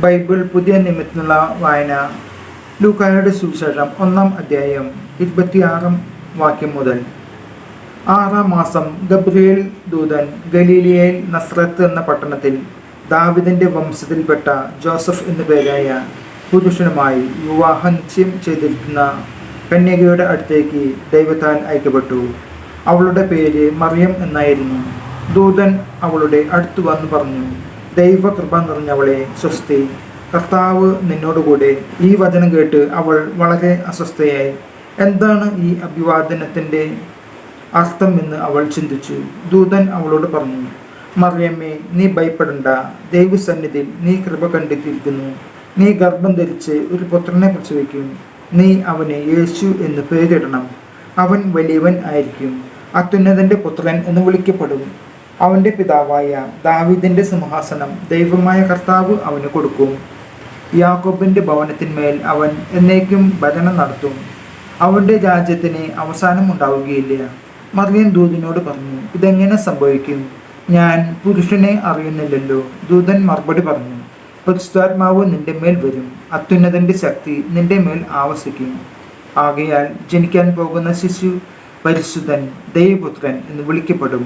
Bible പുതിയ നിയമത്തിനുള്ള വായന. ലൂക്കായുടെ സുവിശേഷം 1-ാം അധ്യായം 26-ാം വാക്യം മുതൽ. 6-ാം മാസം ഗബ്രിയേൽ ദൂതൻ ഗലീലയിൽ നസ്രത്ത് എന്ന പട്ടണത്തിൽ ദാവീദിന്റെ വംശത്തിൽപ്പെട്ട ജോസഫ് എന്നു പേരായ പുരുഷനുമായി വിവാഹം നിശ്ചയം ചെയ്തിരിക്കുന്ന കന്യകയുടെ അടുത്തേക്ക് ദൈവത്താൽ അയക്കപ്പെട്ടു. അവളുടെ പേര് മറിയം എന്നായിരുന്നു. ദൂതൻ അവളുടെ അടുത്തു വന്നു പറഞ്ഞു, ദൈവകൃപ നിറഞ്ഞവളെ, സ്വസ്തി, കർത്താവ് നിന്നോടുകൂടെ. ഈ വചനം കേട്ട് അവൾ വളരെ അസ്വസ്ഥയായി. എന്താണ് ഈ അഭിവാദനത്തിൻ്റെ അർത്ഥം എന്ന് അവൾ ചിന്തിച്ചു. ദൂതൻ അവളോട് പറഞ്ഞു, മറിയമ്മേ, നീ ഭയപ്പെടണ്ട. ദൈവസന്നിധിയിൽ നീ കൃപ കണ്ടെത്തിയിരിക്കുന്നു. നീ ഗർഭം ധരിച്ച് ഒരു പുത്രനെ പ്രസവിക്കും. നീ അവന് യേശു എന്ന് പേരിടണം. അവൻ വലിയവൻ ആയിരിക്കും, അത്യുന്നതന്റെ പുത്രൻ എന്ന് വിളിക്കപ്പെടും. അവന്റെ പിതാവായ ദാവീദിന്റെ സിംഹാസനം ദൈവമായ കർത്താവ് അവന് കൊടുക്കും. യാക്കോബിന്റെ ഭവനത്തിന്മേൽ അവൻ എന്നേക്കും ഭരണം നടത്തും. അവന്റെ രാജ്യത്തിന് അവസാനം ഉണ്ടാവുകയില്ല. മറിയം ദൂതനോട് പറഞ്ഞു, ഇതെങ്ങനെ സംഭവിക്കും? ഞാൻ പുരുഷനെ അറിയുന്നില്ലല്ലോ. ദൂതൻ മറുപടി പറഞ്ഞു, പരിശുദ്ധാത്മാവ് നിന്റെ മേൽ വരും, അത്യുന്നതന്റെ ശക്തി നിന്റെ മേൽ ആവസിക്കും. ആകയാൽ ജനിക്കാൻ പോകുന്ന ശിശു പരിശുദ്ധൻ, ദൈവപുത്രൻ എന്ന് വിളിക്കപ്പെടും.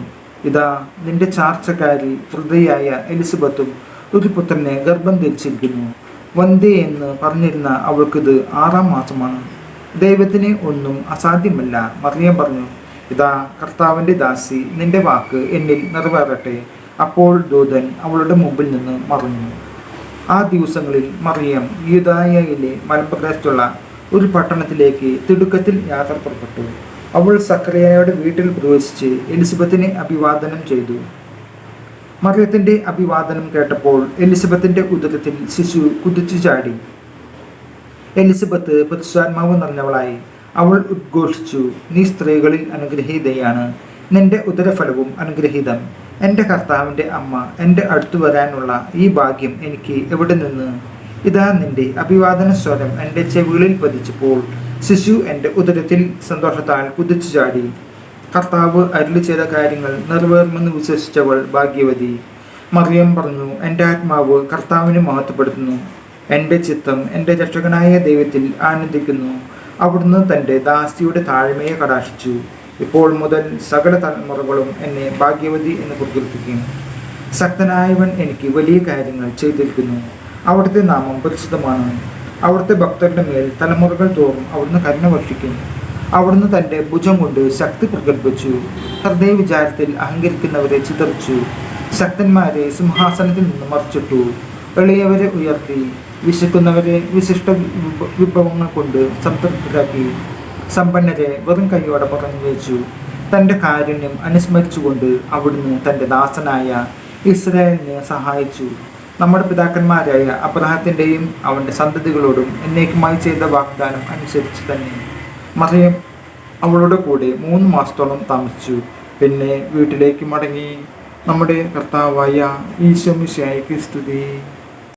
ഇതാ, നിന്റെ ചാർച്ചക്കാരി വൃദ്ധയായ എലിസബത്തും ഒരു പുത്രനെ ഗർഭം ധരിച്ചിരിക്കുന്നു. വന്ദേ എന്ന് പറഞ്ഞിരുന്ന അവൾക്കിത് 6-ാം മാസമാണ്. ദൈവത്തിന് ഒന്നും അസാധ്യമല്ല. മറിയം പറഞ്ഞു, ഇതാ കർത്താവിൻ്റെ ദാസി, നിന്റെ വാക്ക് എന്നിൽ നിറവേറട്ടെ. അപ്പോൾ ദൂതൻ അവളുടെ മുമ്പിൽ നിന്ന് മറഞ്ഞു. ആ ദിവസങ്ങളിൽ മറിയം യൂദായയിലെ മലമ്പ്രദേശത്തുള്ള ഒരു പട്ടണത്തിലേക്ക് തിടുക്കത്തിൽ യാത്ര പുറപ്പെട്ടു. അവൾ സക്കറിയായുടെ വീട്ടിൽ പ്രവേശിച്ച് എലിസബത്തിനെ അഭിവാദനം ചെയ്തു. മറിയത്തിന്റെ അഭിവാദനം കേട്ടപ്പോൾ എലിസബത്തിന്റെ ഉദരത്തിൽ ശിശു കുതിച്ചു ചാടി. എലിസബത്ത് പരിശുദ്ധാത്മാവ് നിറഞ്ഞവളായി. അവൾ ഉദ്ഘോഷിച്ചു, നീ സ്ത്രീകളിൽ അനുഗ്രഹീതയാണ്, നിന്റെ ഉദരഫലവും അനുഗ്രഹീതം. എൻ്റെ കർത്താവിൻ്റെ അമ്മ എൻ്റെ അടുത്തു വരാനുള്ള ഈ ഭാഗ്യം എനിക്ക് എവിടെ നിന്ന്? ഇതാ, നിന്റെ അഭിവാദന സ്വരം എൻ്റെ ചെവികളിൽ പതിച്ചപ്പോൾ ശിശു എൻ്റെ ഉദരത്തിൽ സന്തോഷത്താൽ കുതിച്ചു ചാടി. കർത്താവ് അരുളി ചെയ്ത കാര്യങ്ങൾ നിറവേറുമെന്ന് വിശ്വസിച്ചവൾ ഭാഗ്യവതി. മറിയം പറഞ്ഞു, എൻ്റെ ആത്മാവ് കർത്താവിനെ മഹത്വപ്പെടുത്തുന്നു. എൻ്റെ ചിത്തം എൻ്റെ രക്ഷകനായ ദൈവത്തിൽ ആനന്ദിക്കുന്നു. അവിടുന്ന് തൻ്റെ ദാസിയുടെ താഴ്മയെ കടാക്ഷിച്ചു. ഇപ്പോൾ മുതൽ സകല തലമുറകളും എന്നെ ഭാഗ്യവതി എന്ന് പ്രകീർത്തിക്കും. ശക്തനായവൻ എനിക്ക് വലിയ കാര്യങ്ങൾ ചെയ്തിരിക്കുന്നു. അവിടുത്തെ നാമം പരിശുദ്ധമാണ്. അവിടുത്തെ ഭക്തരുടെ മേൽ തലമുറകൾ തോറും അവിടുന്ന് കരുണ വർഷിക്കും. അവിടുന്ന് തൻ്റെ ഭുജം കൊണ്ട് ശക്തി പ്രകടിപ്പിച്ചു. ഹൃദയ വിചാരത്തിൽ അഹങ്കരിക്കുന്നവരെ ചിതറിച്ചു. ശക്തന്മാരെ സിംഹാസനത്തിൽ നിന്ന് മറിച്ചിട്ടു. എളിയവരെ ഉയർത്തി. വിശക്കുന്നവരെ വിശിഷ്ട വിഭവങ്ങൾ കൊണ്ട് സംതൃപ്തരാക്കി. സമ്പന്നരെ വെറും കൈയോടെ പറഞ്ഞു വെച്ചു. തൻ്റെ കാരുണ്യം അനുസ്മരിച്ചുകൊണ്ട് അവിടുന്ന് തൻ്റെ ദാസനായ ഇസ്രായേലിനെ സഹായിച്ചു. നമ്മുടെ പിതാക്കന്മാരായ അബ്രഹാത്തിൻ്റെയും അവൻ്റെ സന്തതികളോടും എന്നേക്കുമായി ചെയ്ത വാഗ്ദാനം അനുസരിച്ച് തന്നെ. മറിയം അവളുടെ കൂടെ 3 മാസത്തോളം താമസിച്ചു. പിന്നെ വീട്ടിലേക്ക് മടങ്ങി. നമ്മുടെ കർത്താവായ ഈശോ മിശിഹായ്ക്ക് സ്തുതി.